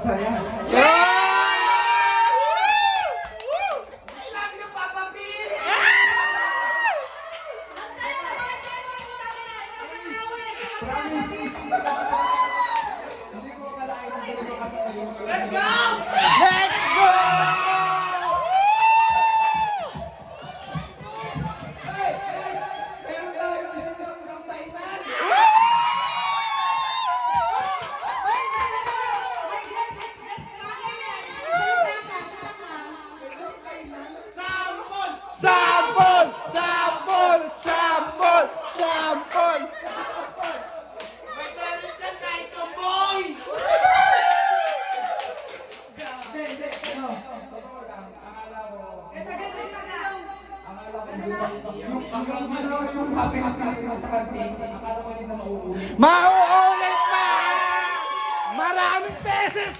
saya. I love you, Papa P! Promise, hindi ko akalain na ganito kasi kayo. Let's go! Let's go! Hey, guys! Meron tayo isang kampainan! Sample! Sample! Sample! Sample! Sample! May talent ka kahit tomboy! Hindi. Ano? Totoo lang. Akala ko... Yung happiness natin sa kantin, akala ko hindi na mauulit. Mauulit pa! Maraming beses